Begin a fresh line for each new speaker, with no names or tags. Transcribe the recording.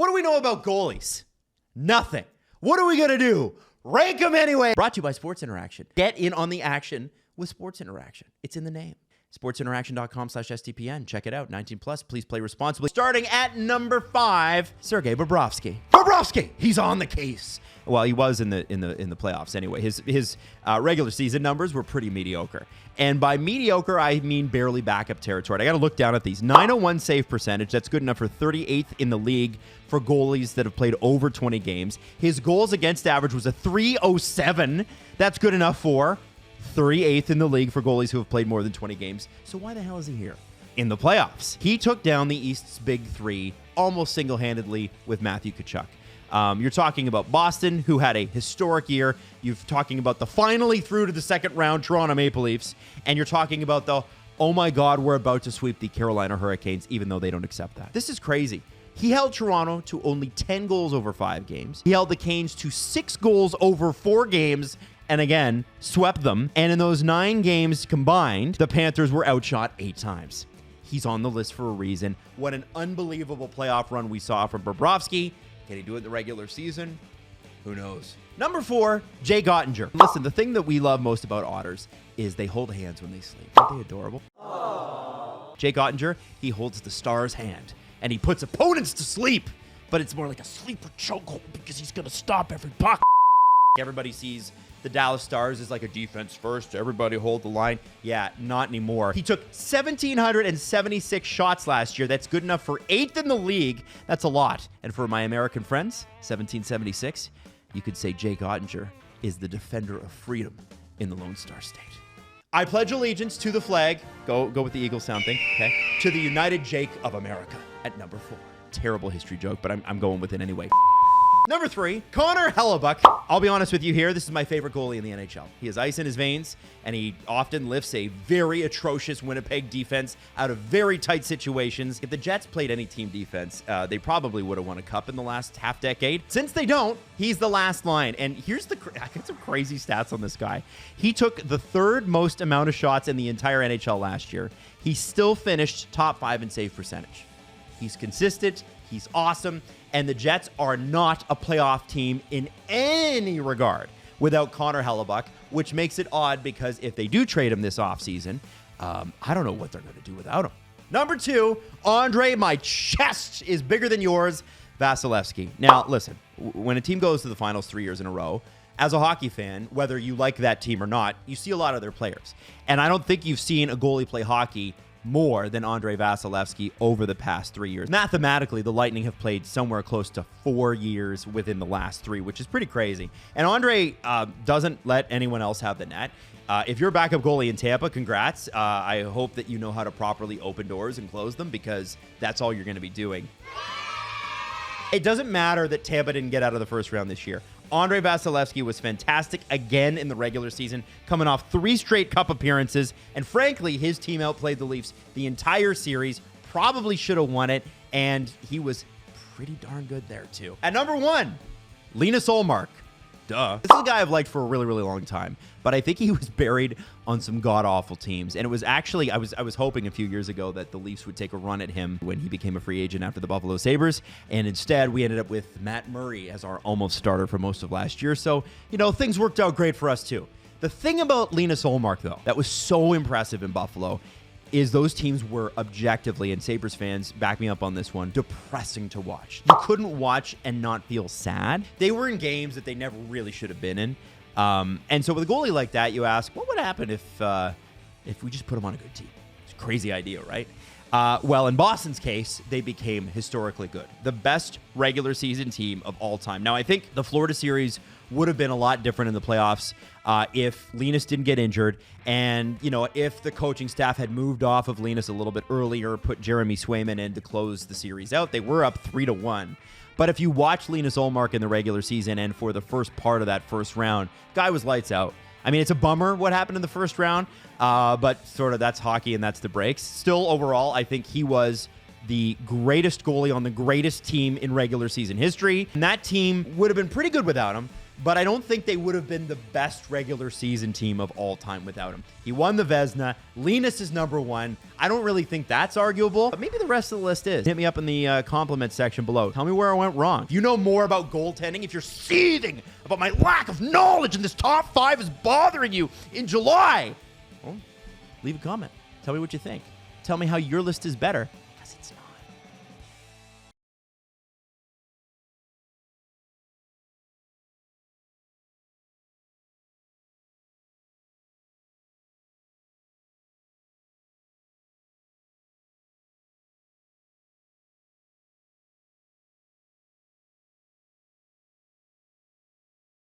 What do we know about goalies? Nothing. What are we going to do? Rank them anyway. Brought to you by Sports Interaction. Get in on the action with Sports Interaction. It's in the name. SportsInteraction.com/STPN. Check it out. 19 plus. Please play responsibly. Starting at number 5, Sergei Bobrovsky. Bobrovsky, he's on the case. Well, he was in the playoffs anyway. His regular season numbers were pretty mediocre. And by mediocre, I mean barely backup territory. I got to look down at these. 901 save percentage. That's good enough for 38th in the league for goalies that have played over 20 games. His goals against average was a 307. That's good enough for 38th in the league for goalies who have played more than 20 games. So why the hell is he here? In the playoffs, he took down the East's big three almost single-handedly with Matthew Tkachuk. You're talking about Boston, who had a historic year. You're talking about the finally through to the second round Toronto Maple Leafs. And you're talking about the, oh my God, we're about to sweep the Carolina Hurricanes, even though they don't accept that. This is crazy. He held Toronto to only 10 goals over 5 games. He held the Canes to 6 goals over 4 games. And again, swept them. And in those 9 games combined, the Panthers were outshot 8 times. He's on the list for a reason. What an unbelievable playoff run we saw from Bobrovsky. Can he do it in the regular season? Who knows? Number 4, Jay Gottinger. Listen, the thing that we love most about otters is they hold hands when they sleep. Aren't they adorable? Aww. Jay Gottinger, he holds the star's hand, and he puts opponents to sleep. But it's more like a sleeper chokehold because he's going to stop every puck. Everybody sees the Dallas Stars as like a defense first. Everybody hold the line. Yeah, not anymore. He took 1,776 shots last year. That's good enough for 8th in the league. That's a lot. And for my American friends, 1,776, you could say Jay Gottinger is the defender of freedom in the Lone Star State. I pledge allegiance to the flag. Go with the Eagle sound thing, okay? To the United Jake of America at number 4. Terrible history joke, but I'm going with it anyway. Number 3, Connor Hellebuyck. I'll be honest with you here. This is my favorite goalie in the NHL. He has ice in his veins, and he often lifts a very atrocious Winnipeg defense out of very tight situations. If the Jets played any team defense, they probably would have won a cup in the last half decade. Since they don't, he's the last line. And here's I got some crazy stats on this guy. He took the 3rd most amount of shots in the entire NHL last year. He still finished top 5 in save percentage. He's consistent. He's awesome. And the Jets are not a playoff team in any regard without Connor Hellebuyck, which makes it odd because if they do trade him this offseason, I don't know what they're going to do without him. Number 2, Andre, my chest is bigger than yours, Vasilevskiy. Now, listen, when a team goes to the finals 3 years in a row, as a hockey fan, whether you like that team or not, you see a lot of their players. And I don't think you've seen a goalie play hockey more than Andrei Vasilevskiy over the past 3 years. Mathematically, the Lightning have played somewhere close to 4 years within the last 3, which is pretty crazy. And Andre doesn't let anyone else have the net. If you're a backup goalie in Tampa, congrats. I hope that you know how to properly open doors and close them because that's all you're going to be doing. It doesn't matter that Tampa didn't get out of the first round this year. Andrei Vasilevskiy was fantastic again in the regular season, coming off 3 straight cup appearances. And frankly, his team outplayed the Leafs the entire series, probably should have won it, and he was pretty darn good there too. At number 1, Linus Olsen. Duh. This is a guy I've liked for a really, really long time, but I think he was buried on some god-awful teams. And it was actually, I was hoping a few years ago that the Leafs would take a run at him when he became a free agent after the Buffalo Sabres. And instead, we ended up with Matt Murray as our almost starter for most of last year. So, things worked out great for us too. The thing about Linus Olsen, though, that was so impressive in Buffalo is those teams were objectively, and Sabres fans back me up on this one, depressing to watch. You couldn't watch and not feel sad. They were in games that they never really should have been in. And so with a goalie like that, you ask, what would happen if we just put him on a good team? It's a crazy idea, right? Well, in Boston's case, they became historically good. The best regular season team of all time. Now, I think the Florida series would have been a lot different in the playoffs if Linus didn't get injured and, if the coaching staff had moved off of Linus a little bit earlier, put Jeremy Swayman in to close the series out. They were up 3-1. But if you watch Linus Olsen in the regular season and for the first part of that first round, guy was lights out. I mean, it's a bummer what happened in the first round, but sort of that's hockey and that's the breaks. Still, overall, I think he was the greatest goalie on the greatest team in regular season history. And that team would have been pretty good without him. but I don't think they would have been the best regular season team of all time without him. He won the Vezina. Linus is number 1. I don't really think that's arguable, but maybe the rest of the list is. Hit me up in the comment section below. Tell me where I went wrong. If you know more about goaltending, if you're seething about my lack of knowledge and this top 5 is bothering you in July, well, leave a comment. Tell me what you think. Tell me how your list is better, because it's not.